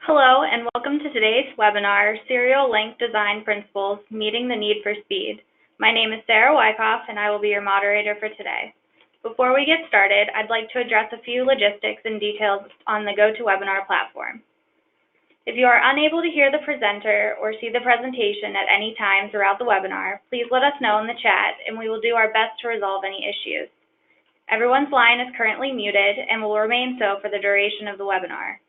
Hello and welcome to today's webinar, Serial Link Design Principles, Meeting the Need for Speed. My name is Sarah Wyckoff and I will be your moderator for today. Before we get started, I'd like to address a few logistics and details on the GoToWebinar platform. If you are unable to hear the presenter or see the presentation at any time throughout the webinar, please let us know in the chat and we will do our best to resolve any issues. Everyone's line is currently muted and will remain so for the duration of the webinar.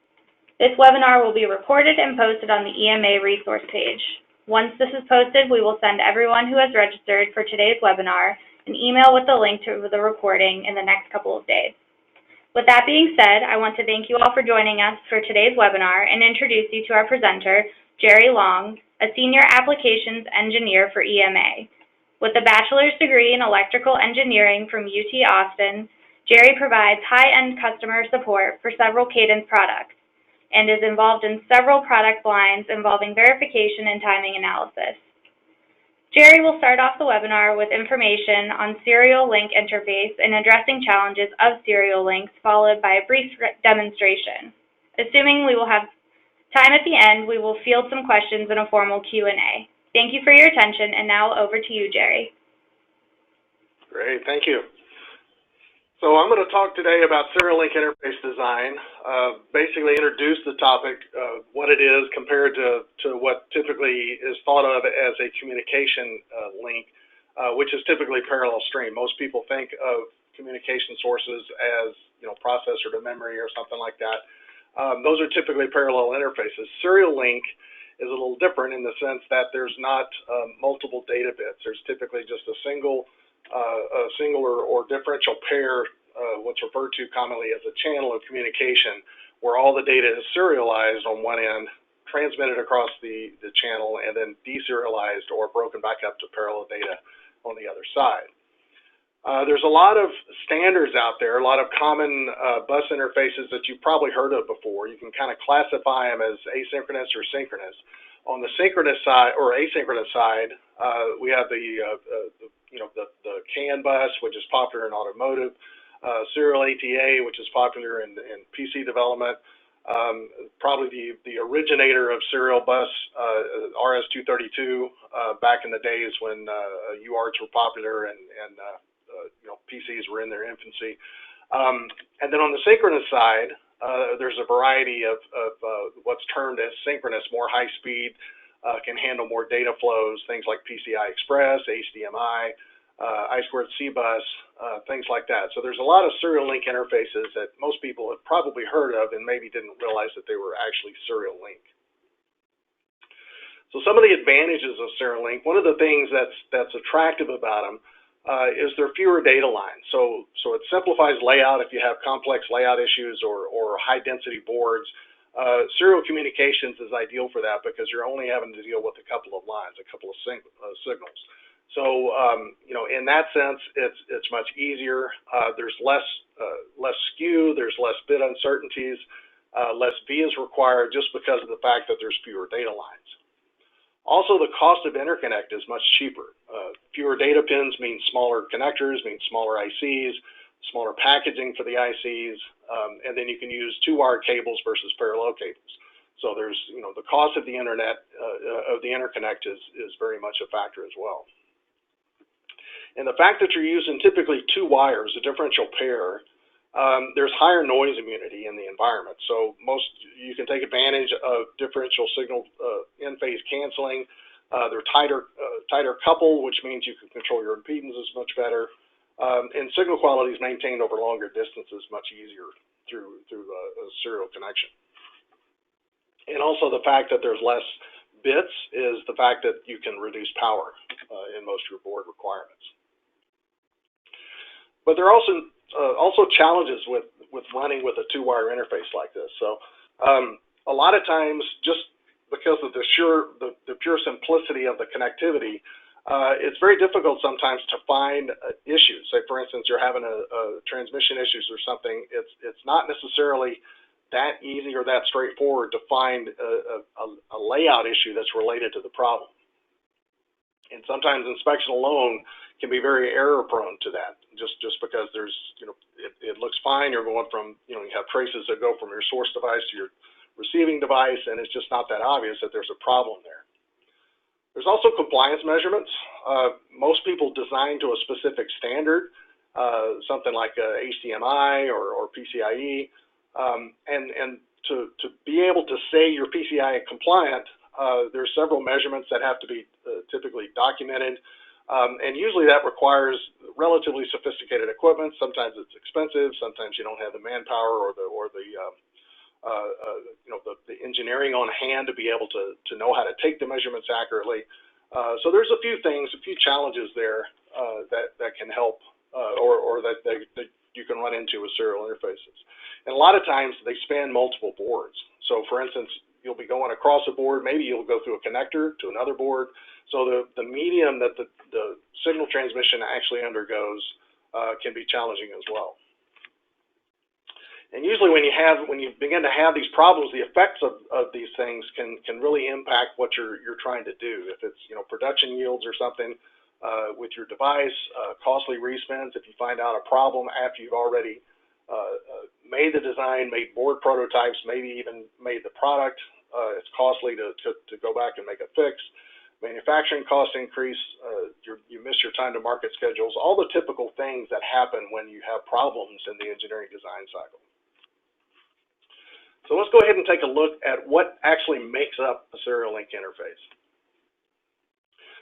This webinar will be recorded and posted on the EMA resource page. Once this is posted, we will send everyone who has registered for today's webinar an email with the link to the recording in the next couple of days. With that being said, I want to thank you all for joining us for today's webinar and introduce you to our presenter, Jerry Long, a Senior Applications Engineer for EMA. With a bachelor's degree in electrical engineering from UT Austin, Jerry provides high-end customer support for several Cadence products and is involved in several product lines involving verification and timing analysis. Jerry will start off the webinar with information on serial link interface and addressing challenges of serial links, followed by a brief demonstration. Assuming we will have time at the end, we will field some questions in a formal Q&A. Thank you for your attention, and now over to you, Jerry. Great, thank you. So I'm going to talk today about serial link interface design, basically introduce the topic, what it is compared to what typically is thought of as a communication link, which is typically parallel stream. Most people think of communication sources as, processor to memory or something like that. Those are typically parallel interfaces. Serial link is a little different in the sense that there's not multiple data bits. There's typically just a single or differential pair, what's referred to commonly as a channel of communication, where all the data is serialized on one end, transmitted across the channel, and then deserialized or broken back up to parallel data on the other side. There's a lot of standards out there, a lot of common bus interfaces that you've probably heard of before. You can kind of classify them as asynchronous or synchronous. On the synchronous side or asynchronous side, we have the CAN bus, which is popular in automotive, serial ATA, which is popular in PC development. Probably the originator of serial bus, RS-232, back in the days when UARTs were popular and PCs were in their infancy. And then on the synchronous side, there's a variety of what's termed as synchronous, more high speed, can handle more data flows, things like PCI Express, HDMI, I2C bus, things like that. So there's a lot of serial link interfaces that most people have probably heard of and maybe didn't realize that they were actually serial link. So some of the advantages of serial link, one of the things that's attractive about them is there are fewer data lines. So it simplifies layout if you have complex layout issues or high density boards. Serial communications is ideal for that because you're only having to deal with a couple of lines, a couple of signals. So in that sense, it's much easier. There's less skew, there's less bit uncertainties, less vias required just because of the fact that there's fewer data lines. Also, the cost of interconnect is much cheaper. Fewer data pins means smaller connectors, means smaller ICs, smaller packaging for the ICs, and then you can use two-wire cables versus parallel cables. So there's, the cost of the interconnect is very much a factor as well. And the fact that you're using typically two wires, a differential pair, there's higher noise immunity in the environment. So you can take advantage of differential signal in-phase canceling. They're tighter coupled, which means you can control your impedances much better. And signal quality is maintained over longer distances much easier through a serial connection. And also the fact that there's less bits is the fact that you can reduce power in most of your board requirements. But there are also challenges with running with a two-wire interface like this. So a lot of times, just because of the pure simplicity of the connectivity, it's very difficult sometimes to find issues. Say, for instance, you're having a transmission issues or something. It's not necessarily that easy or that straightforward to find a layout issue that's related to the problem. And sometimes inspection alone can be very error prone to that, just because there's, it looks fine. You're going from, you have traces that go from your source device to your receiving device, and it's just not that obvious that there's a problem there. There's also compliance measurements. Most people design to a specific standard, something like HDMI or PCI-e, and to be able to say you're PCI compliant, there's several measurements that have to be typically documented, and usually that requires relatively sophisticated equipment. Sometimes it's expensive. Sometimes you don't have the manpower or the engineering on hand to be able to know how to take the measurements accurately. So there's a few things, a few challenges there that can help or that you can run into with serial interfaces. And a lot of times they span multiple boards. So for instance, you'll be going across a board, maybe you'll go through a connector to another board. So the medium that the signal transmission actually undergoes can be challenging as well. And usually when you begin to have these problems, the effects of these things can really impact what you're trying to do. If it's production yields or something with your device, costly respins, if you find out a problem after you've already made the design, made board prototypes, maybe even made the product, it's costly to go back and make a fix. Manufacturing cost increase, you miss your time to market schedules, all the typical things that happen when you have problems in the engineering design cycle. So let's go ahead and take a look at what actually makes up a serial link interface.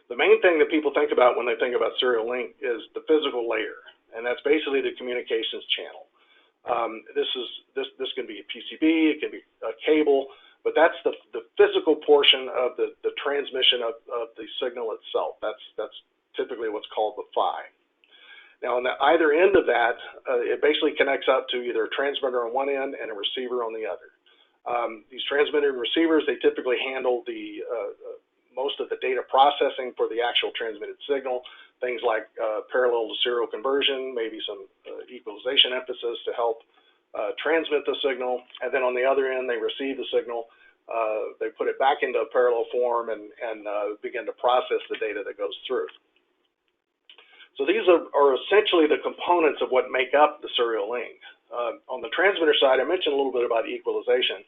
The main thing that people think about when they think about serial link is the physical layer, and that's basically the communications channel. This can be a PCB, it can be a cable, but that's the physical portion of the transmission of the signal itself. That's typically what's called the PHY. Now, on the either end of that, it basically connects up to either a transmitter on one end and a receiver on the other. These transmitter and receivers, they typically handle most of the data processing for the actual transmitted signal, things like parallel to serial conversion, maybe some equalization emphasis to help transmit the signal, and then on the other end, they receive the signal, they put it back into a parallel form and begin to process the data that goes through. So these are essentially the components of what make up the serial link. On the transmitter side, I mentioned a little bit about equalization.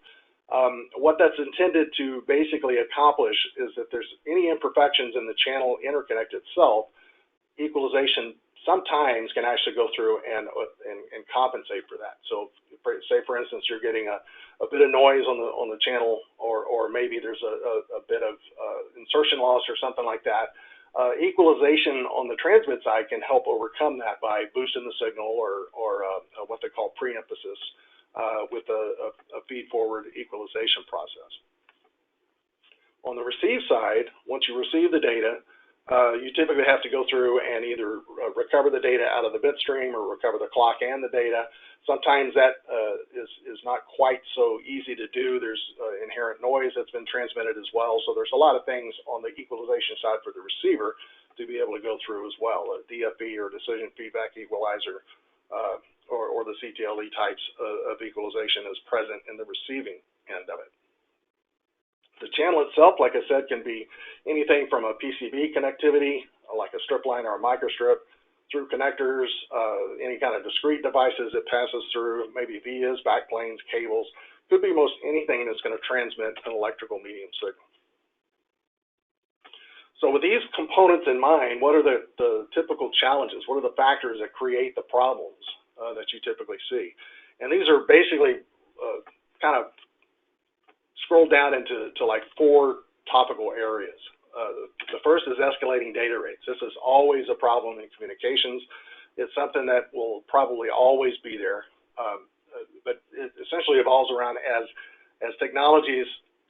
What that's intended to basically accomplish is that there's any imperfections in the channel interconnect itself, equalization sometimes can actually go through and compensate for that. So say for instance you're getting a bit of noise on the channel, or maybe there's a bit of insertion loss or something like that. Equalization on the transmit side can help overcome that by boosting the signal or what they call pre-emphasis with a feed-forward equalization process. On the receive side, once you receive the data, you typically have to go through and either recover the data out of the bit stream or recover the clock and the data. Sometimes that is not quite so easy to do. There's inherent noise that's been transmitted as well. So there's a lot of things on the equalization side for the receiver to be able to go through as well. A DFE or decision feedback equalizer or the CTLE types of equalization is present in the receiving end of it. The channel itself, like I said, can be anything from a PCB connectivity, like a strip line or a microstrip, through connectors, any kind of discrete devices it passes through, maybe vias, backplanes, cables. Could be most anything that's going to transmit an electrical medium signal. So with these components in mind, what are the typical challenges? What are the factors that create the problems that you typically see? And these are basically kind of scroll down into like 4 topical areas. The first is escalating data rates. This is always a problem in communications. It's something that will probably always be there, but it essentially evolves around as technologies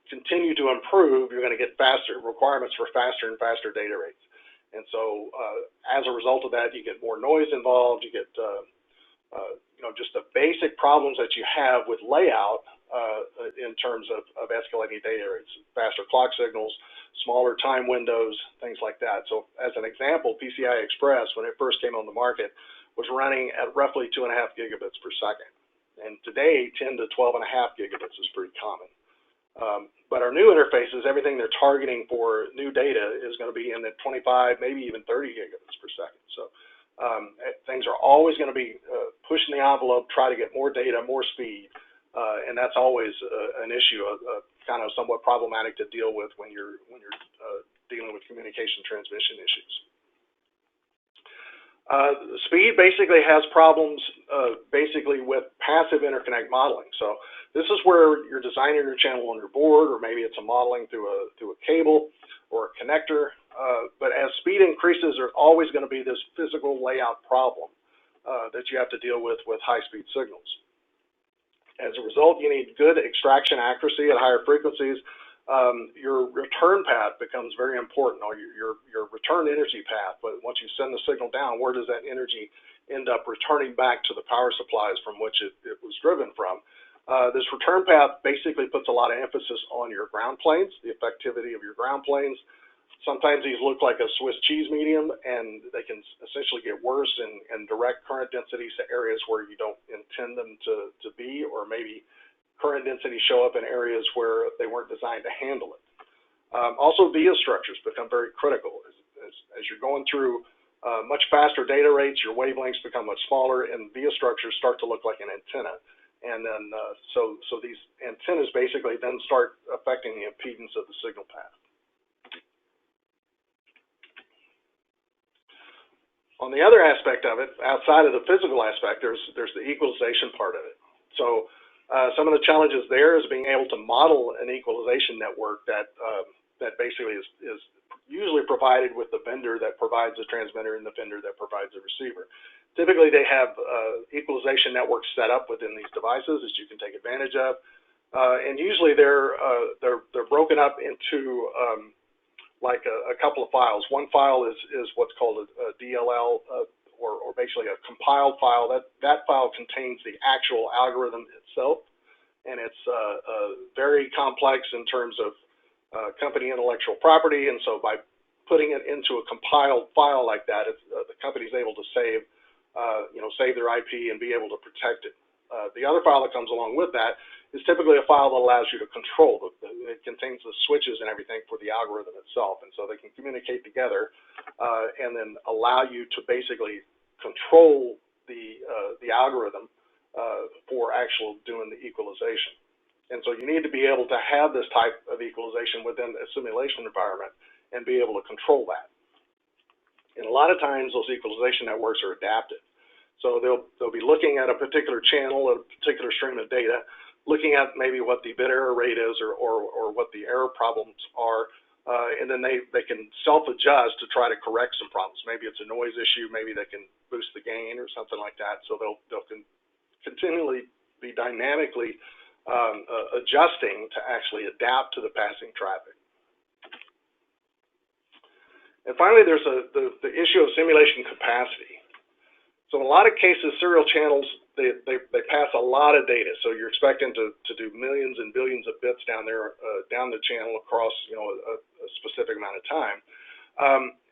continue to improve, you're going to get faster requirements for faster and faster data rates. And so as a result of that, you get more noise involved, you get just the basic problems that you have with layout in terms of escalating data rates, faster clock signals, smaller time windows, things like that. So as an example, PCI Express, when it first came on the market, was running at roughly 2.5 gigabits per second. And today, 10 to 12.5 gigabits is pretty common. But our new interfaces, everything they're targeting for new data is going to be in the 25, maybe even 30 gigabits per second. So things are always going to be pushing the envelope, try to get more data, more speed. and that's always an issue, kind of somewhat problematic to deal with when you're dealing with communication transmission issues. Speed basically has problems basically with passive interconnect modeling. So this is where you're designing your channel on your board, or maybe it's a modeling through a cable or a connector. But as speed increases, there's always going to be this physical layout problem that you have to deal with high-speed signals. As a result, you need good extraction accuracy at higher frequencies. Your return path becomes very important, or your return energy path. But once you send the signal down, where does that energy end up returning back to the power supplies from which it was driven from? This return path basically puts a lot of emphasis on your ground planes, the effectivity of your ground planes. Sometimes these look like a Swiss cheese medium, and they can essentially get worse and direct current densities to areas where you don't intend them to be, or maybe current densities show up in areas where they weren't designed to handle it. Also, via structures become very critical. As you're going through much faster data rates, your wavelengths become much smaller, and via structures start to look like an antenna. And then, so these antennas basically then start affecting the impedance of the signal path. On the other aspect of it, outside of the physical aspect, there's the equalization part of it. So some of the challenges there is being able to model an equalization network that basically is usually provided with the vendor that provides the transmitter and the vendor that provides the receiver. Typically, they have equalization networks set up within these devices that you can take advantage of, and usually they're broken up into like a couple of files. One file is what's called a DLL, or basically a compiled file. That file contains the actual algorithm itself, and it's very complex in terms of company intellectual property. And so by putting it into a compiled file like that, the company's able to save their IP and be able to protect it. The other file that comes along with that is typically a file that allows you to control. It contains the switches and everything for the algorithm itself, and so they can communicate together and then allow you to basically control the algorithm for actual doing the equalization. And so you need to be able to have this type of equalization within a simulation environment and be able to control that. And a lot of times those equalization networks are adaptive. So they'll be looking at a particular channel, a particular stream of data, looking at maybe what the bit error rate is or what the error problems are, and then they can self-adjust to try to correct some problems. Maybe it's a noise issue, maybe they can boost the gain or something like that. So they'll continually be dynamically adjusting to actually adapt to the passing traffic. And finally, there's the issue of simulation capacity. So in a lot of cases, serial channels, they pass a lot of data. So you're expecting to do millions and billions of bits down there, down the channel across, a specific amount of time.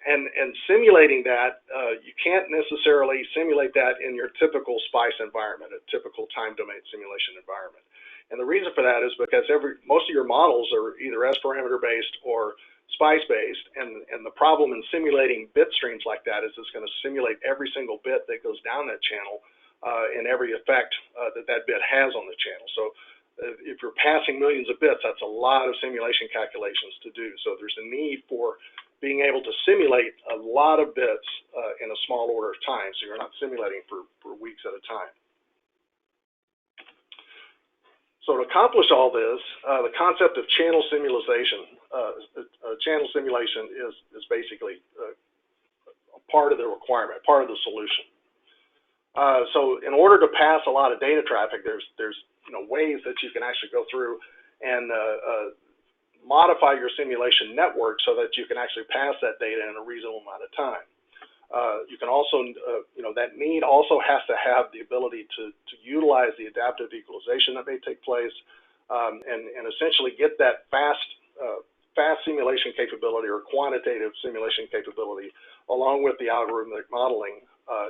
And simulating that, you can't necessarily simulate that in your typical SPICE environment, a typical time domain simulation environment. And the reason for that is because most of your models are either S parameter based or SPICE based, and the problem in simulating bit streams like that is it's going to simulate every single bit that goes down that channel and every effect that bit has on the channel. So if you're passing millions of bits, that's a lot of simulation calculations to do. So there's a need for being able to simulate a lot of bits in a small order of time, so you're not simulating for weeks at a time. So to accomplish all this, the concept of channel simulation, is basically a part of the requirement, part of the solution. So in order to pass a lot of data traffic, there's ways that you can actually go through and modify your simulation network so that you can actually pass that data in a reasonable amount of time. You can also, that need also has to have the ability to utilize the adaptive equalization that may take place and essentially get that fast simulation capability or quantitative simulation capability along with the algorithmic modeling,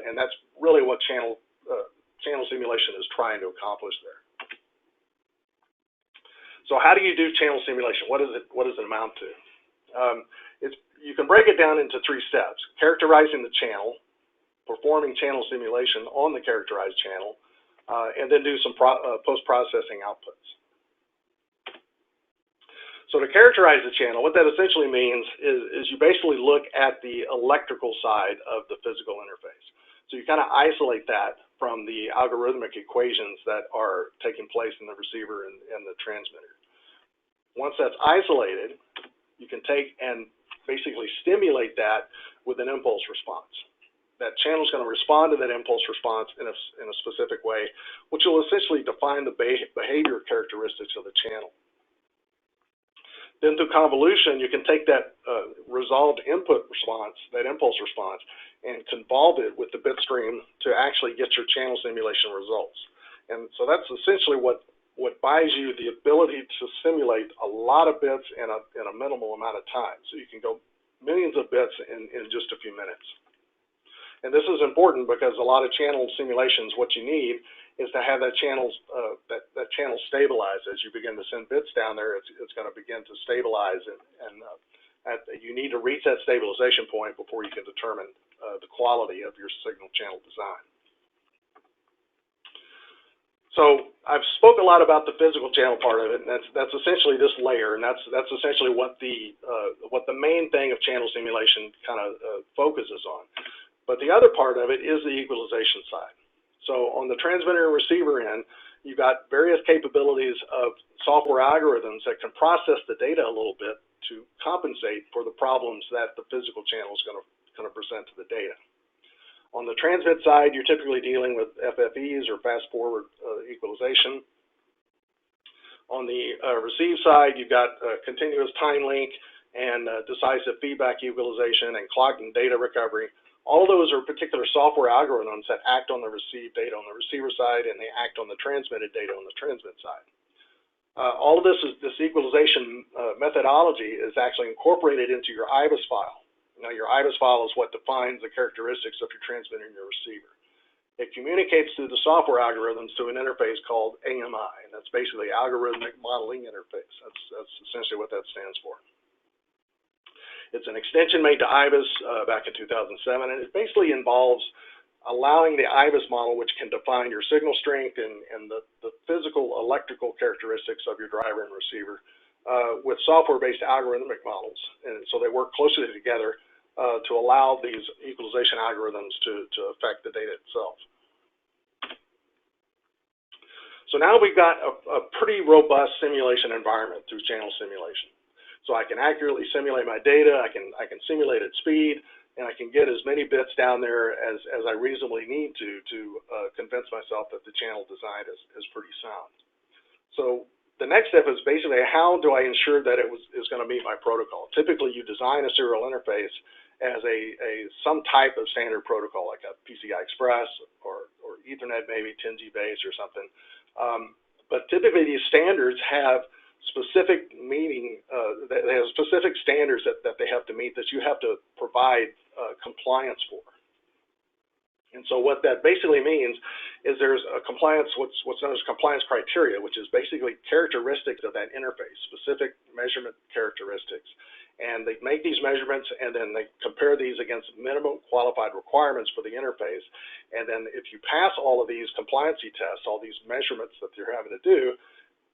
and that's really what channel simulation is trying to accomplish there. So how do you do channel simulation? What does it amount to? You can break it down into 3 steps: characterizing the channel, performing channel simulation on the characterized channel, and then do some post-processing outputs. So to characterize the channel, what that essentially means is you basically look at the electrical side of the physical interface. So you kind of isolate that from the algorithmic equations that are taking place in the receiver and the transmitter. Once that's isolated, you can take and basically stimulate that with an impulse response. That channel is going to respond to that impulse response in a specific way, which will essentially define the behavior characteristics of the channel. Then through convolution, you can take that resolved input response, that impulse response, and convolve it with the bit stream to actually get your channel simulation results. And so that's essentially what buys you the ability to simulate a lot of bits in a minimal amount of time. So you can go millions of bits in just a few minutes. And this is important because a lot of channel simulations, what you need is to have that channel stabilize. As you begin to send bits down there, it's going to begin to stabilize, and you need to reach that stabilization point before you can determine the quality of your signal channel design. So I've spoke a lot about the physical channel part of it, and that's essentially this layer, and that's essentially what the main thing of channel simulation kind of focuses on. But the other part of it is the equalization side. So on the transmitter and receiver end, you've got various capabilities of software algorithms that can process the data a little bit to compensate for the problems that the physical channel is going to present to the data. On the transmit side, you're typically dealing with FFEs or fast-forward equalization. On the receive side, you've got continuous time link and decisive feedback equalization and clock and data recovery. All of those are particular software algorithms that act on the received data on the receiver side, and they act on the transmitted data on the transmit side. All of this equalization methodology is actually incorporated into your IBIS file. Now, your IBIS file is what defines the characteristics of your transmitter and your receiver. It communicates through the software algorithms to an interface called AMI, and that's basically Algorithmic Modeling Interface. That's essentially what that stands for. It's an extension made to IBIS back in 2007, and it basically involves allowing the IBIS model, which can define your signal strength and the physical electrical characteristics of your driver and receiver, with software-based algorithmic models. And so they work closely together to allow these equalization algorithms to affect the data itself. So now we've got a pretty robust simulation environment through channel simulation. So I can accurately simulate my data, I can simulate at speed, and I can get as many bits down there as I reasonably need to convince myself that the channel design is pretty sound. So the next step is basically how do I ensure that it is going to meet my protocol? Typically, you design a serial interface as some type of standard protocol, like a PCI Express or Ethernet, maybe 10G base or something. But typically, these standards have specific they have specific standards that they have to meet that you have to provide compliance for. And so what that basically means is there's a compliance, what's known as compliance criteria, which is basically characteristics of that interface, specific measurement characteristics. And they make these measurements, and then they compare these against minimum qualified requirements for the interface. And then if you pass all of these compliancy tests, all these measurements that you're having to do,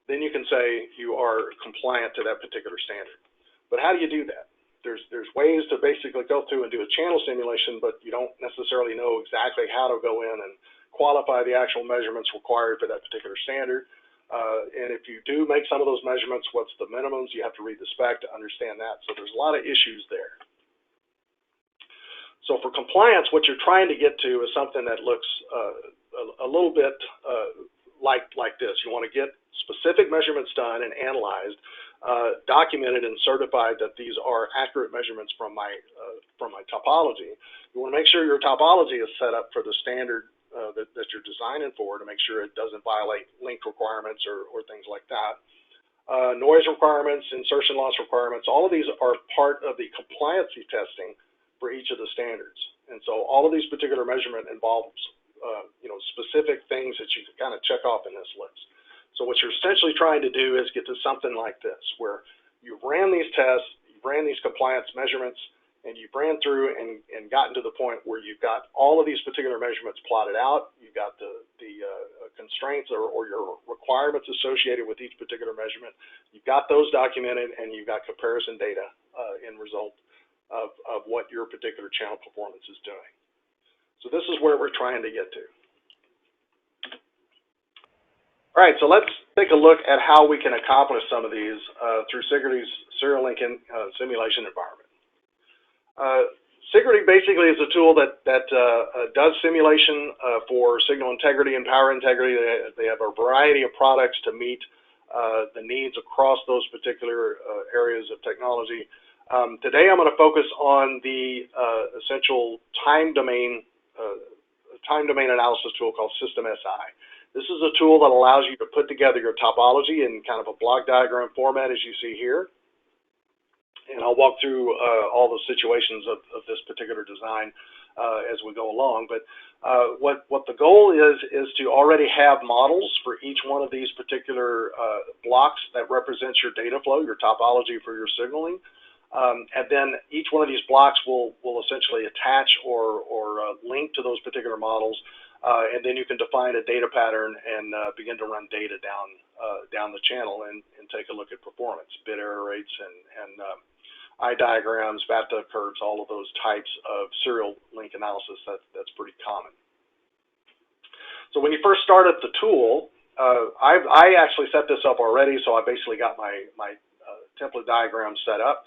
then you can say you are compliant to that particular standard. But how do you do that? There's ways to basically go through and do a channel simulation, but you don't necessarily know exactly how to go in and qualify the actual measurements required for that particular standard. And if you do make some of those measurements, what's the minimums? You have to read the spec to understand that. So there's a lot of issues there. So for compliance, what you're trying to get to is something that looks a little bit like this. You want to get specific measurements done and analyzed, documented and certified that these are accurate measurements from my topology. You want to make sure your topology is set up for the standard that you're designing for, to make sure it doesn't violate link requirements or things like that. Noise requirements, insertion loss requirements, all of these are part of the compliancy testing for each of the standards. And so all of these particular measurement involves specific things that you can kind of check off in this list. So what you're essentially trying to do is get to something like this, where you've ran these tests, you've ran these compliance measurements, and you've ran through and gotten to the point where you've got all of these particular measurements plotted out, you've got the constraints or your requirements associated with each particular measurement. You've got those documented, and you've got comparison data in result of what your particular channel performance is doing. So this is where we're trying to get to. All right, so let's take a look at how we can accomplish some of these through Sigerty's serial link simulation environment. Sigerty basically is a tool that does simulation for signal integrity and power integrity. They have a variety of products to meet the needs across those particular areas of technology. Today I'm going to focus on the essential time domain analysis tool called SystemSI. This is a tool that allows you to put together your topology in kind of a block diagram format, as you see here. And I'll walk through all the situations of this particular design as we go along. But what the goal is to already have models for each one of these particular blocks that represents your data flow, your topology for your signaling. And then each one of these blocks will essentially attach or link to those particular models. And then you can define a data pattern and begin to run data down the channel and take a look at performance, bit error rates, and eye diagrams, bathtub curves, all of those types of serial link analysis. That's pretty common. So when you first start up the tool, I actually set this up already, so I basically got my template diagram set up.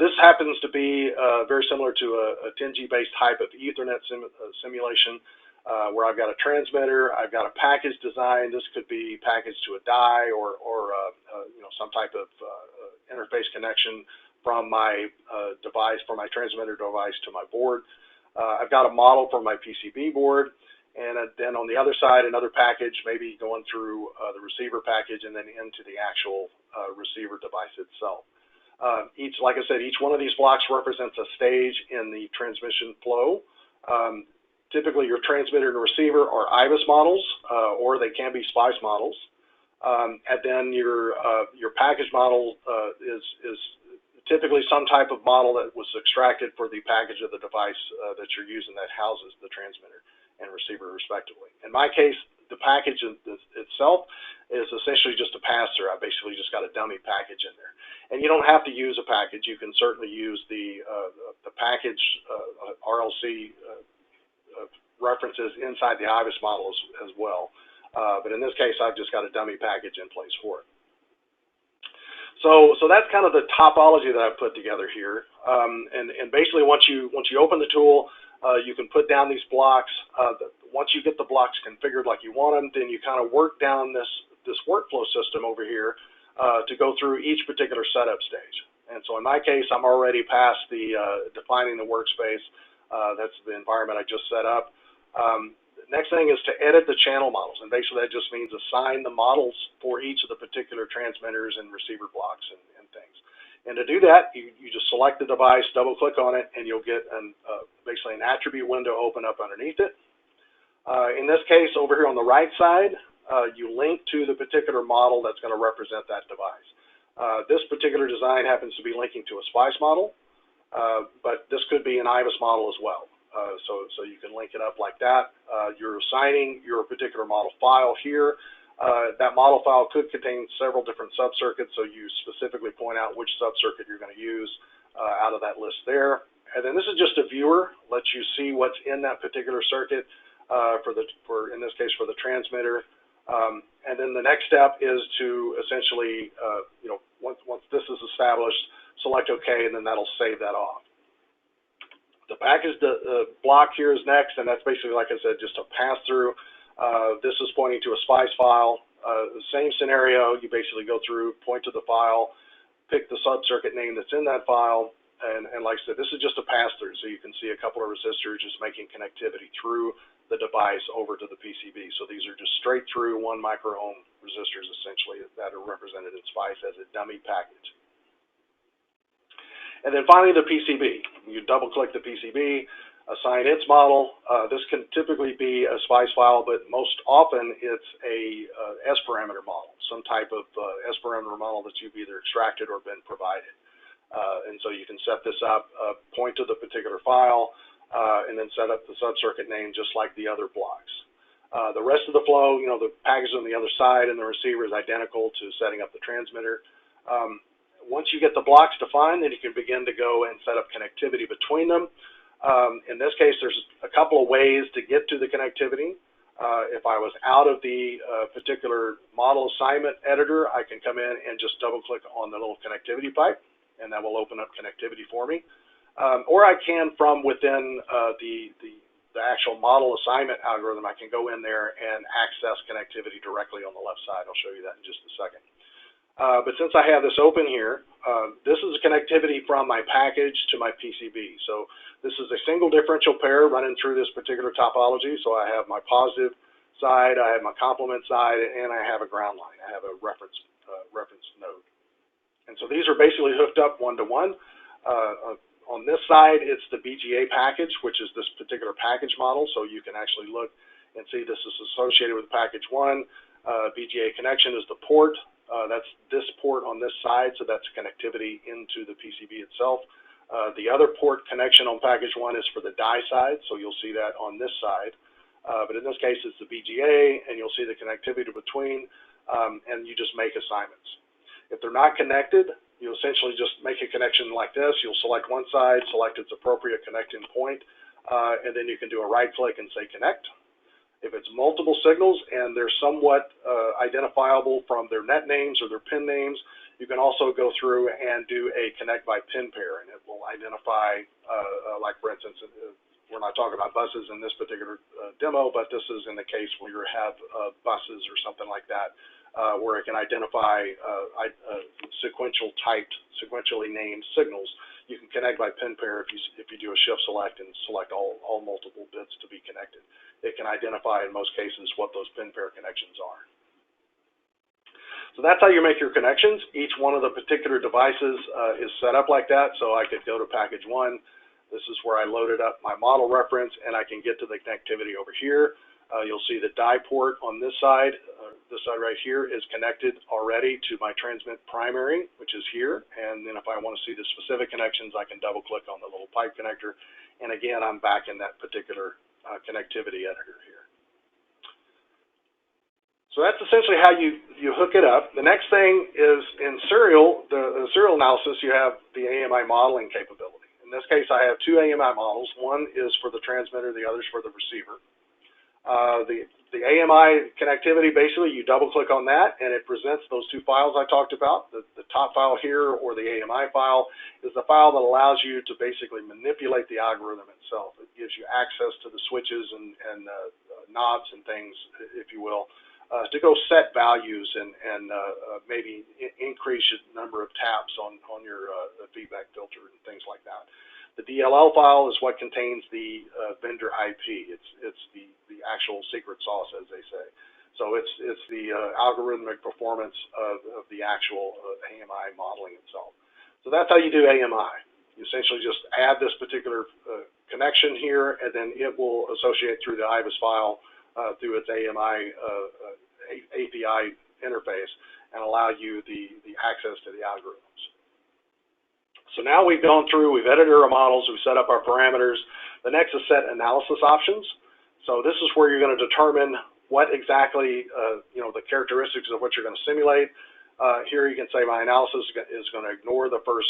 This happens to be very similar to a 10G-based type of Ethernet simulation. Where I've got a transmitter, I've got a package design. This could be packaged to a die or some type of interface connection from my device, from my transmitter device to my board. I've got a model for my PCB board, and then on the other side, another package, maybe going through the receiver package and then into the actual receiver device itself. Like I said, each one of these blocks represents a stage in the transmission flow. Typically, your transmitter and receiver are IBIS models, or they can be SPICE models. And then your package model is typically some type of model that was extracted for the package of the device that you're using that houses the transmitter and receiver respectively. In my case, the package itself is essentially just a pass-through. I basically just got a dummy package in there. And you don't have to use a package. You can certainly use the package RLC references inside the IBIS model as well. But in this case, I've just got a dummy package in place for it. So that's kind of the topology that I've put together here. And basically, once you open the tool, you can put down these blocks. Once you get the blocks configured like you want them, then you kind of work down this workflow system over here to go through each particular setup stage. And so in my case, I'm already past the defining the workspace. That's the environment I just set up. Next thing is to edit the channel models, and basically that just means assign the models for each of the particular transmitters and receiver blocks and things. And to do that, you just select the device, double-click on it, and you'll get basically an attribute window open up underneath it. In this case, over here on the right side, you link to the particular model that's going to represent that device. This particular design happens to be linking to a SPICE model, but this could be an IBIS model as well. So you can link it up like that. You're assigning your particular model file here. That model file could contain several different subcircuits, so you specifically point out which subcircuit you're going to use out of that list there. And then this is just a viewer, lets you see what's in that particular circuit in this case for the transmitter. And then the next step is to essentially, once this is established, select OK, and then that'll save that off. The package block here is next, and that's basically, like I said, just a pass-through. This is pointing to a SPICE file. The same scenario, you basically go through, point to the file, pick the subcircuit name that's in that file, and like I said, this is just a pass-through, so you can see a couple of resistors just making connectivity through the device over to the PCB. So these are just straight through 1 micro-ohm resistors, essentially, that are represented in SPICE as a dummy package. And then finally, the PCB. You double-click the PCB, assign its model. This can typically be a SPICE file, but most often it's a S-parameter model, some type of S-parameter model that you've either extracted or been provided. And so you can set this up, point to the particular file, and then set up the subcircuit name just like the other blocks. The rest of the flow, the package on the other side and the receiver is identical to setting up the transmitter. Once you get the blocks defined, then you can begin to go and set up connectivity between them. In this case, there's a couple of ways to get to the connectivity. If I was out of the particular model assignment editor, I can come in and just double-click on the little connectivity pipe, and that will open up connectivity for me. Or I can, from within the actual model assignment algorithm, I can go in there and access connectivity directly on the left side. I'll show you that in just a second. But since I have this open here, this is a connectivity from my package to my PCB. So this is a single differential pair running through this particular topology. So I have my positive side, I have my complement side, and I have a ground line. I have a reference node. And so these are basically hooked up one-to-one. On this side, it's the BGA package, which is this particular package model. So you can actually look and see this is associated with package 1. BGA connection is the port. That's this port on this side, so that's connectivity into the PCB itself. The other port connection on package 1 is for the die side, so you'll see that on this side. But in this case, it's the BGA, and you'll see the connectivity between, and you just make assignments. If they're not connected, you essentially just make a connection like this. You'll select one side, select its appropriate connecting point, and then you can do a right-click and say connect. If it's multiple signals and they're somewhat identifiable from their net names or their pin names, you can also go through and do a connect by pin pair, and it will identify, like for instance, we're not talking about buses in this particular demo, but this is in the case where you have buses or something like that, where it can identify sequentially named signals. You can connect by pin pair if you do a shift select and select all multiple bits to be connected. It can identify in most cases what those pin pair connections are. So that's how you make your connections. Each one of the particular devices is set up like that. So I could go to package 1. This is where I loaded up my model reference, and I can get to the connectivity over here. You'll see the die port on this side right here is connected already to my transmit primary, which is here. And then if I want to see the specific connections, I can double click on the little pipe connector. And again, I'm back in that particular connectivity editor here. So that's essentially how you hook it up. The next thing is in serial, the serial analysis, you have the AMI modeling capability. In this case, I have 2 AMI models. One is for the transmitter, the other is for the receiver. The AMI connectivity, basically, you double-click on that, and it presents those 2 files I talked about. The top file here, or the AMI file, is the file that allows you to basically manipulate the algorithm itself. It gives you access to the switches and knobs and things, if you will, to go set values and maybe increase the number of taps on your feedback filter and things like that. The DLL file is what contains the vendor IP. It's the actual secret sauce, as they say. So it's the algorithmic performance of the actual AMI modeling itself. So that's how you do AMI. You essentially just add this particular connection here, and then it will associate through the IBIS file through its AMI API interface and allow you the access to the algorithms. So now we've gone through, we've edited our models, we've set up our parameters. The next is set analysis options. So this is where you're going to determine what exactly, the characteristics of what you're going to simulate. Here you can say my analysis is going to ignore the first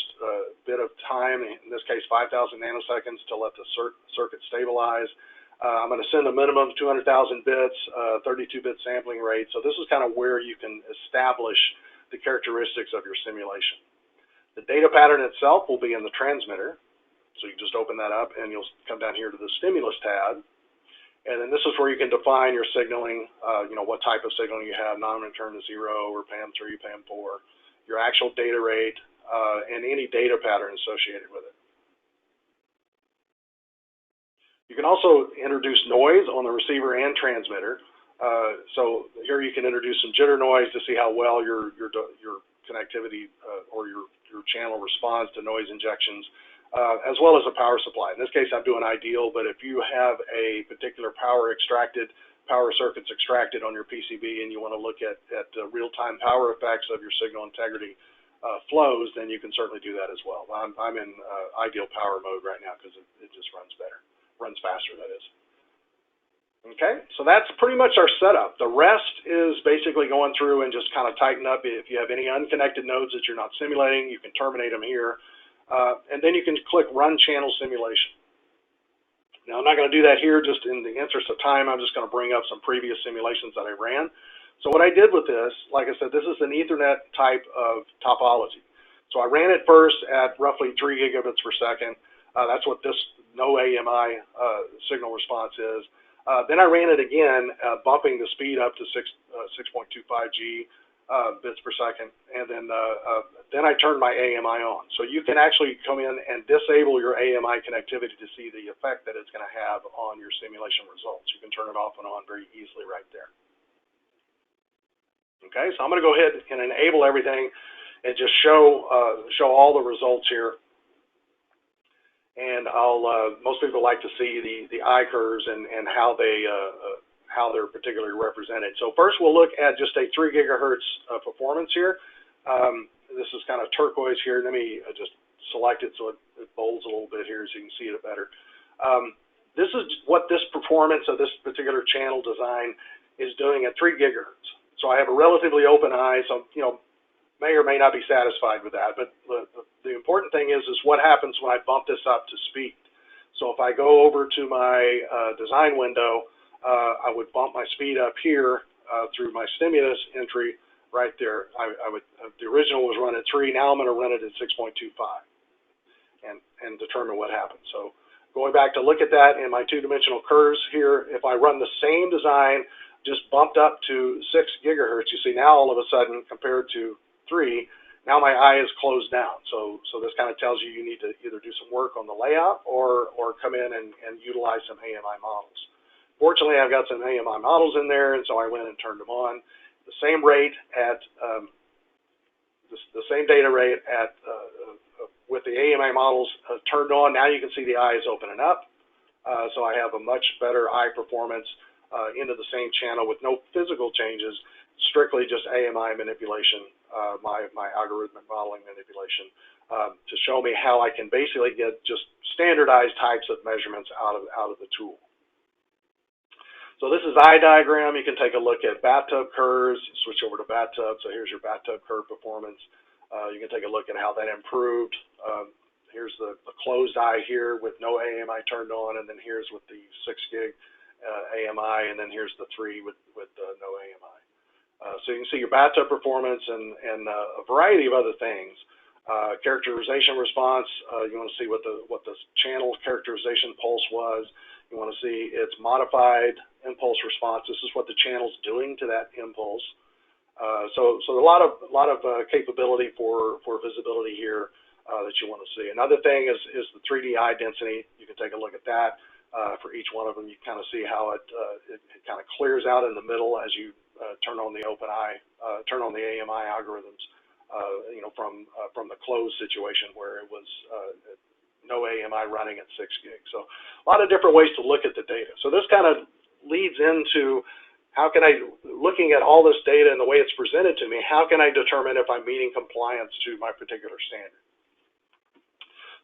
bit of time, in this case 5,000 nanoseconds, to let the circuit stabilize. I'm going to send a minimum of 200,000 bits, 32-bit sampling rate. So this is kind of where you can establish the characteristics of your simulation. The data pattern itself will be in the transmitter. So you just open that up and you'll come down here to the stimulus tab. And then this is where you can define your signaling, what type of signaling you have, non-return to 0 or PAM3, PAM4, your actual data rate, and any data pattern associated with it. You can also introduce noise on the receiver and transmitter. So here you can introduce some jitter noise to see how well your connectivity or your channel responds to noise injections, as well as a power supply. In this case, I'm doing ideal, but if you have a particular power circuits extracted on your PCB and you want to look at real-time power effects of your signal integrity flows, then you can certainly do that as well. I'm in ideal power mode right now because it just runs better, runs faster, that is. Okay, so that's pretty much our setup. The rest is basically going through and just kind of tighten up. If you have any unconnected nodes that you're not simulating, you can terminate them here. And then you can click Run Channel Simulation. Now, I'm not going to do that here just in the interest of time. I'm just going to bring up some previous simulations that I ran. So what I did with this, like I said, this is an Ethernet type of topology. So I ran it first at roughly 3 gigabits per second. That's what this no AMI signal response is. Then I ran it again, bumping the speed up to 6.25 G bits per second, and then I turned my AMI on. So you can actually come in and disable your AMI connectivity to see the effect that it's going to have on your simulation results. You can turn it off and on very easily right there. Okay, so I'm going to go ahead and enable everything and just show all the results here. And most people like to see the I curves and how they're particularly represented. So first we'll look at just a 3 gigahertz performance here. This is kind of turquoise here. Let me just select it so it bolds a little bit here so you can see it better. This is what this performance of this particular channel design is doing at 3 gigahertz. So I have a relatively open eye, so may or may not be satisfied with that, but the important thing is what happens when I bump this up to speed. So if I go over to my design window, I would bump my speed up here through my stimulus entry right there. The original was run at 3, now I'm going to run it at 6.25 and determine what happens. So going back to look at that in my two-dimensional curves here, if I run the same design, just bumped up to 6 gigahertz, you see now all of a sudden compared to 3, now my eye is closed down. So this kind of tells you you need to either do some work on the layout or come in and utilize some AMI models. Fortunately, I've got some AMI models in there, and so I went and turned them on. The same rate at the same data rate at with the AMI models turned on. Now you can see the eye is opening up. So I have a much better eye performance into the same channel with no physical changes, strictly just AMI manipulation. My algorithmic modeling manipulation to show me how I can basically get just standardized types of measurements out of the tool. So this is eye diagram. You can take a look at bathtub curves. Switch over to bathtub. So here's your bathtub curve performance. You can take a look at how that improved. Here's the closed eye here with no AMI turned on, and then here's with the 6 gig AMI, and then here's the 3 with no AMI. So you can see your bathtub performance and a variety of other things. Characterization response, you want to see what the channel characterization pulse was. You want to see its modified impulse response. This is what the channel's doing to that impulse. So a lot of capability for visibility here that you want to see. Another thing is the 3D eye density. You can take a look at that. For each one of them, you kind of see how it kind of clears out in the middle as you turn on the open eye, turn on the AMI algorithms, from the closed situation where it was no AMI running at 6 gig. So a lot of different ways to look at the data. So this kind of leads into how can I, looking at all this data and the way it's presented to me, how can I determine if I'm meeting compliance to my particular standard?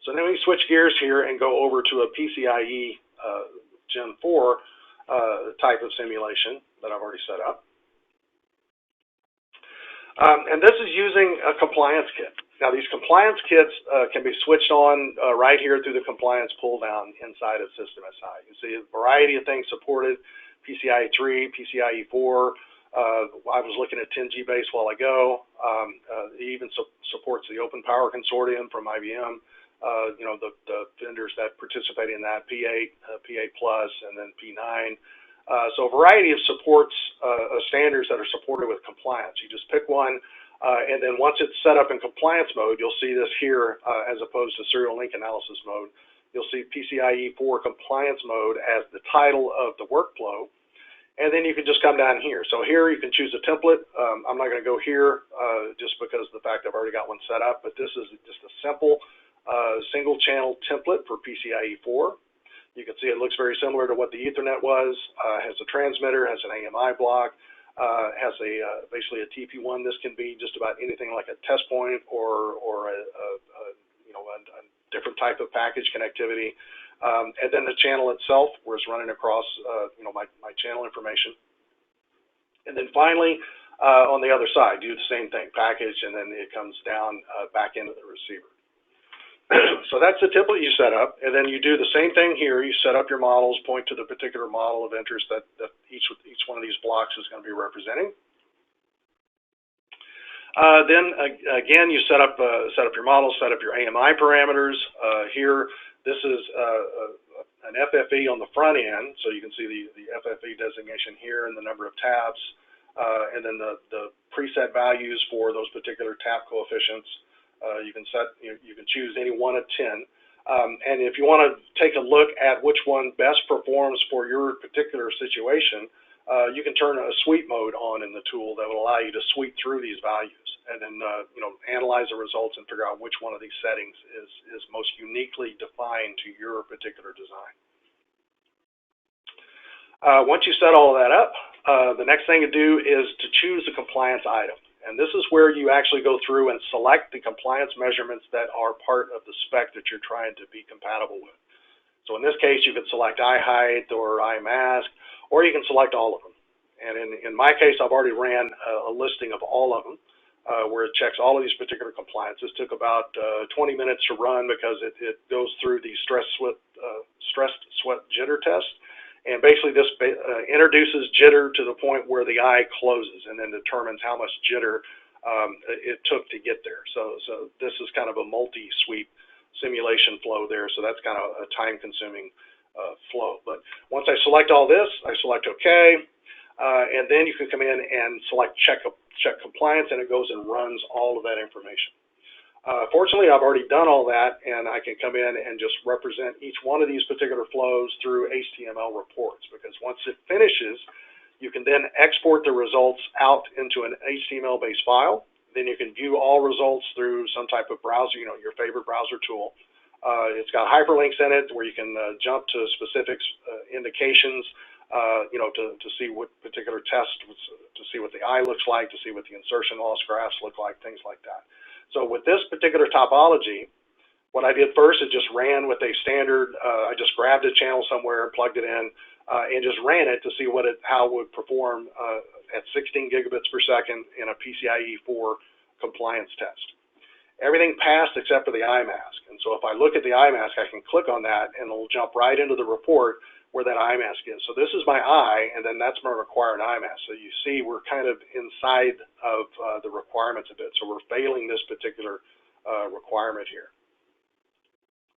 So then we switch gears here and go over to a PCI-e Gen 4 type of simulation that I've already set up. And this is using a compliance kit. Now these compliance kits can be switched on right here through the compliance pull down inside of System SI. You see a variety of things supported, PCI-e 3, PCI-e 4. I was looking at 10G base a while ago. It even supports the Open Power Consortium from IBM. The vendors that participate in that, P8, P8 Plus, and then P9. So a variety of supports standards that are supported with compliance. You just pick one, and then once it's set up in compliance mode, you'll see this here as opposed to serial link analysis mode. You'll see PCI-e 4 compliance mode as the title of the workflow, and then you can just come down here. So here you can choose a template. I'm not going to go here just because of the fact I've already got one set up, but this is just a simple single channel template for PCI-e 4. You can see it looks very similar to what the Ethernet was. Has a transmitter, has an AMI block, has basically a TP1. This can be just about anything like a test point or a different type of package connectivity. and then the channel itself, where it's running across, my channel information. And then finally, on the other side, do the same thing, package, and then it comes down back into the receiver. So that's the template you set up, and then you do the same thing here. You set up your models, point to the particular model of interest that each one of these blocks is going to be representing. Then again, you set up your model, set up your AMI parameters. Here, this is an FFE on the front end, so you can see the FFE designation here and the number of taps, and then the preset values for those particular tap coefficients. You can choose any one of 10. And if you want to take a look at which one best performs for your particular situation, you can turn a sweep mode on in the tool that will allow you to sweep through these values and then analyze the results and figure out which one of these settings is most uniquely defined to your particular design. Once you set all of that up, the next thing to do is to choose the compliance item. And this is where you actually go through and select the compliance measurements that are part of the spec that you're trying to be compatible with. So in this case, you could select eye height or eye mask, or you can select all of them. And in my case, I've already ran a listing of all of them, where it checks all of these particular compliance. This took about 20 minutes to run because it goes through the stress sweat jitter test. And basically this introduces jitter to the point where the eye closes and then determines how much jitter it took to get there. So this is kind of a multi-sweep simulation flow there, so that's kind of a time-consuming flow. But once I select all this, I select OK, and then you can come in and select check compliance, and it goes and runs all of that information. Fortunately, I've already done all that, and I can come in and just represent each one of these particular flows through HTML reports, because once it finishes, you can then export the results out into an HTML-based file. Then you can view all results through some type of browser, your favorite browser tool. It's got hyperlinks in it where you can jump to specific indications, to see what particular test, to see what the eye looks like, to see what the insertion loss graphs look like, things like that. So with this particular topology, what I did first is just ran with a standard, I just grabbed a channel somewhere and plugged it in and just ran it to see how it would perform at 16 gigabits per second in a PCIe 4 compliance test. Everything passed except for the eye mask. And so if I look at the eye mask, I can click on that and it'll jump right into the report where that eye mask is. So this is my eye, and then that's my required eye mask. So you see we're kind of inside of the requirements a bit. So we're failing this particular requirement here.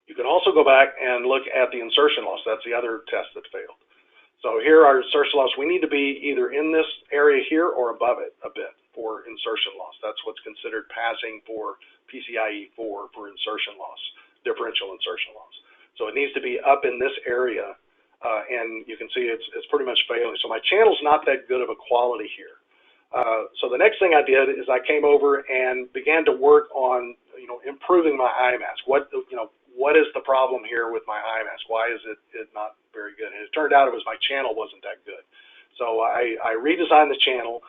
You can also go back and look at the insertion loss. That's the other test that failed. So here our insertion loss, we need to be either in this area here or above it a bit for insertion loss. That's what's considered passing for PCIe 4 for insertion loss, differential insertion loss. So it needs to be up in this area. And you can see it's pretty much failing. So my channel's not that good of a quality here. So the next thing I did is I came over and began to work on improving my eye mask. What is the problem here with my eye mask? Why is it not very good? And it turned out it was my channel wasn't that good. So I redesigned the channel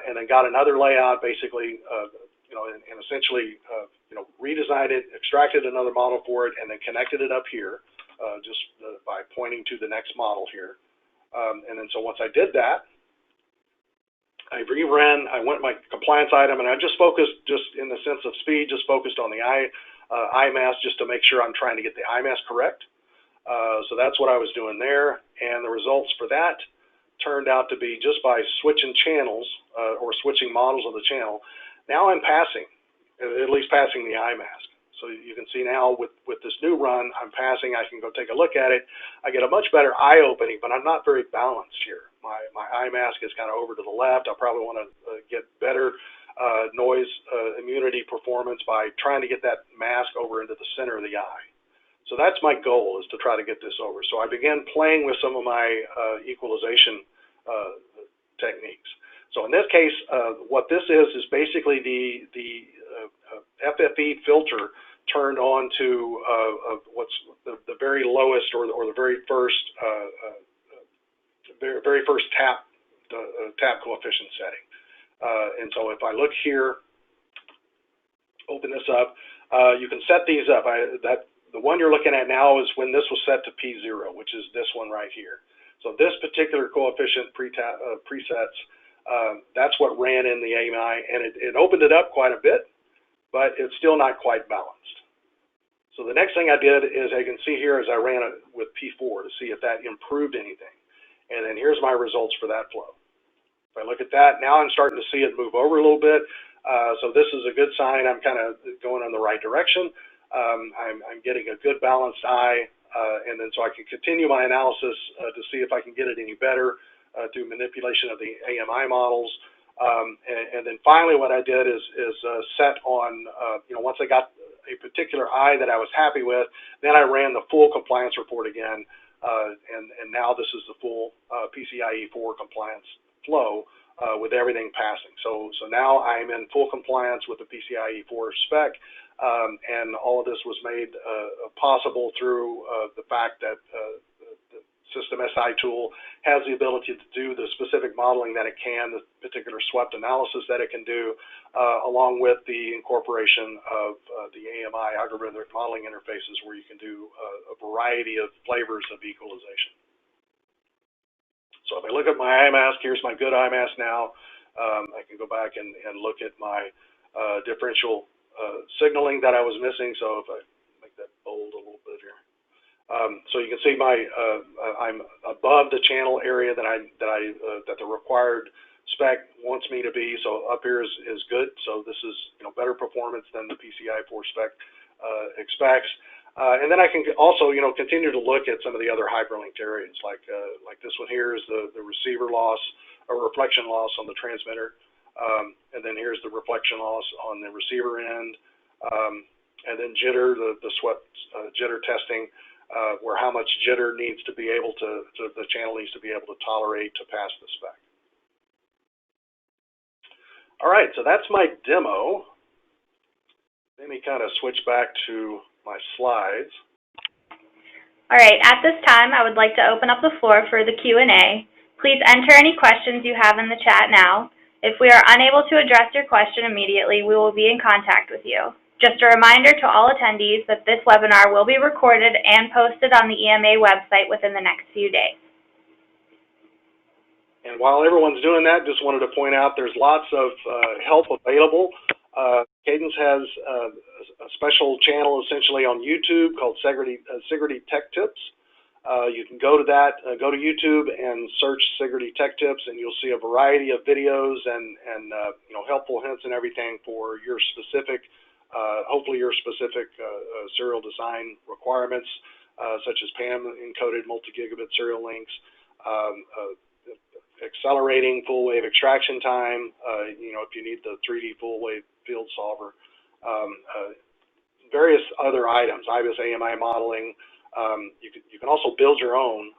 and then got another layout, basically, and essentially redesigned it, extracted another model for it, and then connected it up here. Just by pointing to the next model here. And then so once I did that, I reran, I went my compliance item, and I just focused, just in the sense of speed, just focused on the eye mask just to make sure I'm trying to get the eye mask correct. So that's what I was doing there. And the results for that turned out to be just by switching channels or switching models of the channel. Now I'm passing, at least passing the eye mask. So you can see now with this new run, I'm passing, I can go take a look at it. I get a much better eye opening, but I'm not very balanced here. My eye mask is kind of over to the left. I probably want to get better noise immunity performance by trying to get that mask over into the center of the eye. So that's my goal, is to try to get this over. So I began playing with some of my equalization techniques. So in this case, what this is basically the FFE filter turned on to what's the very lowest or the very first tap coefficient setting. And so if I look here, open this up, you can set these up. the one you're looking at now is when this was set to P0, which is this one right here. So this particular coefficient presets, that's what ran in the AMI, and it opened it up quite a bit, but it's still not quite balanced. So the next thing I did is, I can see here, is I ran it with P4 to see if that improved anything. And then here's my results for that flow. If I look at that, now I'm starting to see it move over a little bit. So this is a good sign. I'm kind of going in the right direction. I'm getting a good balanced eye, and then so I can continue my analysis to see if I can get it any better through manipulation of the AMI models. And then finally what I did is set on, once I got a particular eye that I was happy with, then I ran the full compliance report again, and now this is the full PCI-e 4 compliance flow with everything passing. So now I'm in full compliance with the PCI-e 4 spec, and all of this was made possible through the fact that the System SI tool has the ability to do the specific modeling that it can, the particular swept analysis that it can do, along with the incorporation of the AMI algorithmic modeling interfaces, where you can do a variety of flavors of equalization. So if I look at my IMASC, here's my good IMASC now. I can go back and look at my differential signaling that I was missing. So if I make that bold a little bit here. So you can see I'm above the channel area that the required spec wants me to be. So up here is good. So this is better performance than the PCI-e 4 spec expects. And then I can also continue to look at some of the other hyperlinked areas, like this one here is the receiver loss or reflection loss on the transmitter, and then here's the reflection loss on the receiver end, and then jitter, the swept jitter testing. Where how much jitter needs to be able the channel needs to be able to tolerate to pass the spec. All right, so that's my demo. Let me kind of switch back to my slides. All right, at this time, I would like to open up the floor for the Q&A. Please enter any questions you have in the chat now. If we are unable to address your question immediately, we will be in contact with you. Just a reminder to all attendees that this webinar will be recorded and posted on the EMA website within the next few days. And while everyone's doing that, just wanted to point out there's lots of help available. Cadence has a special channel essentially on YouTube called Sigrity Tech Tips. You can go to that, go to YouTube and search Sigrity Tech Tips, and you'll see a variety of videos and helpful hints and everything for your specific hopefully your specific serial design requirements, such as PAM encoded multi-gigabit serial links, accelerating full wave extraction time, if you need the 3D full wave field solver, various other items, IBIS AMI modeling. You can also build your own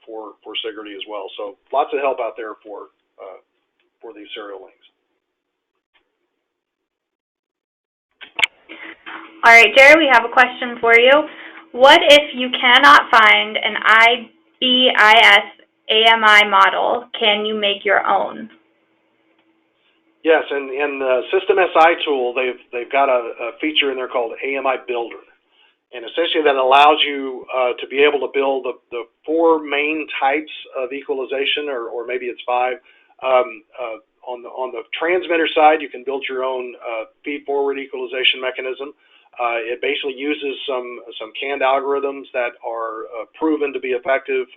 for Sigrity as well. So lots of help out there for these serial links. All right, Jerry, we have a question for you. What if you cannot find an IBIS AMI model? Can you make your own? Yes, and in the System SI tool, they've got a feature in there called AMI Builder. And essentially that allows you to be able to build the 4 main types of equalization, or maybe it's 5. On the transmitter side, you can build your own feed-forward equalization mechanism. It basically uses some canned algorithms that are proven to be effective.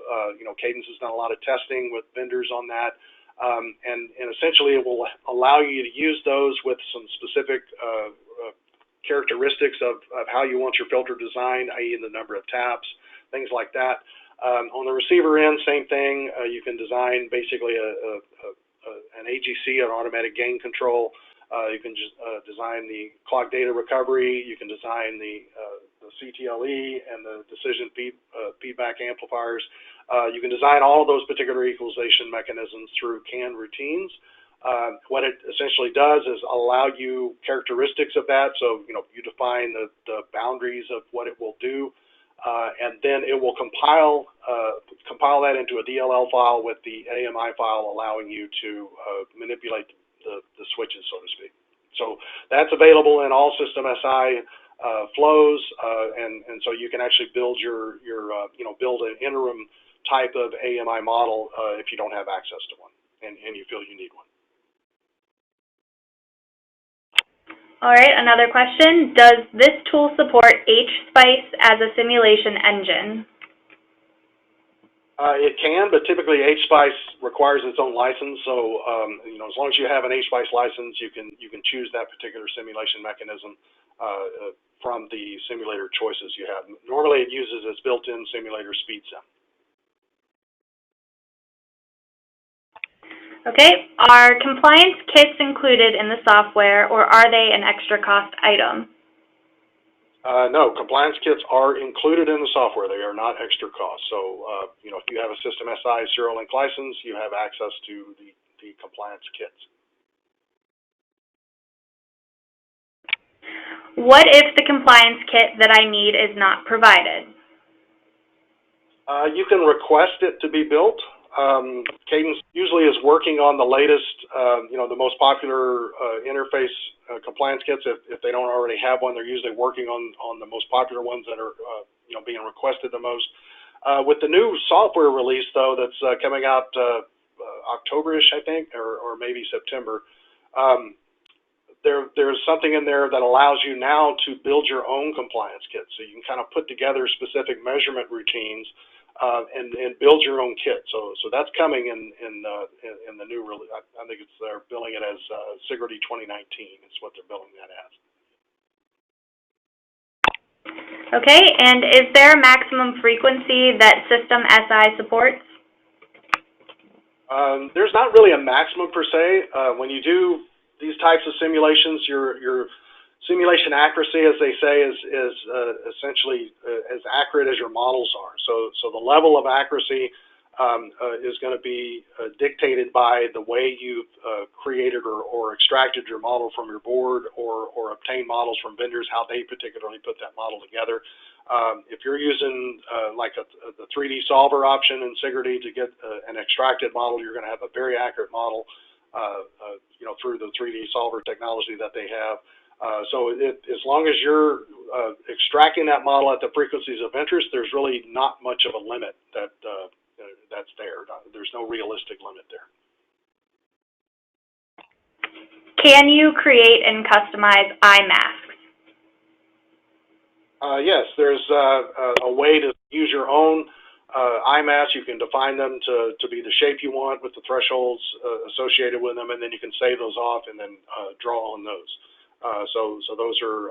Cadence has done a lot of testing with vendors on that, and essentially it will allow you to use those with some specific characteristics of how you want your filter designed, i.e. the number of taps, things like that. On the receiver end, same thing. You can design basically an AGC, an automatic gain control. You can just design the clock data recovery. You can design the CTLE and the decision feedback amplifiers. You can design all of those particular equalization mechanisms through canned routines. What it essentially does is allow you characteristics of that. So you define the boundaries of what it will do, and then it will compile that into a DLL file with the AMI file, allowing you to manipulate the switches, so to speak. So that's available in all System SI flows, and so you can actually build build an interim type of AMI model if you don't have access to one and you feel you need one. All right, another question. Does this tool support HSpice as a simulation engine? It can, but typically HSpice requires its own license. So as long as you have an HSpice license, you can choose that particular simulation mechanism from the simulator choices you have. Normally, it uses its built-in simulator speed sim. Okay, are compliance kits included in the software, or are they an extra cost item? No, compliance kits are included in the software. They are not extra cost. So, if you have a System SI serial link license, you have access to the compliance kits. What if the compliance kit that I need is not provided? You can request it to be built. Cadence usually is working on the latest, the most popular interface compliance kits. If they don't already have one, they're usually working on the most popular ones that are, being requested the most. With the new software release, though, that's coming out October-ish, I think, or maybe September, there's something in there that allows you now to build your own compliance kit. So you can kind of put together specific measurement routines and build your own kit. So that's coming in the new release. I think they're billing it as SerDes 2019. Is what they're billing that as. Okay, and is there a maximum frequency that System SI supports? There's not really a maximum per se. When you do these types of simulations, your simulation accuracy, as they say, is essentially as accurate as your models are. So the level of accuracy is going to be dictated by the way you've created or extracted your model from your board or obtained models from vendors, how they particularly put that model together. If you're using like the 3D solver option in SerDes to get an extracted model, you're going to have a very accurate model through the 3D solver technology that they have. So as long as you're extracting that model at the frequencies of interest, there's really not much of a limit that's there. There's no realistic limit there. Can you create and customize eye masks? Yes, there's a way to use your own eye masks. You can define them to be the shape you want with the thresholds associated with them, and then you can save those off and then draw on those. So those are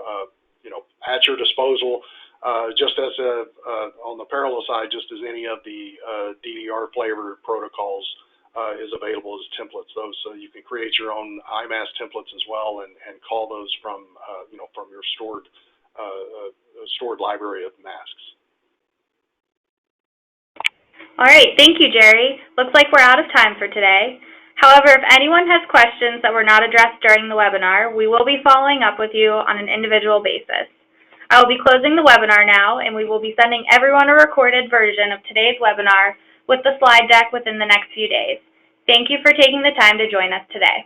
at your disposal, just as on the parallel side, just as any of the DDR flavor protocols is available as templates. Those you can create your own IMAS templates as well, and call those from from your stored library of masks. All right, thank you, Jerry. Looks like we're out of time for today. However, if anyone has questions that were not addressed during the webinar, we will be following up with you on an individual basis. I will be closing the webinar now, and we will be sending everyone a recorded version of today's webinar with the slide deck within the next few days. Thank you for taking the time to join us today.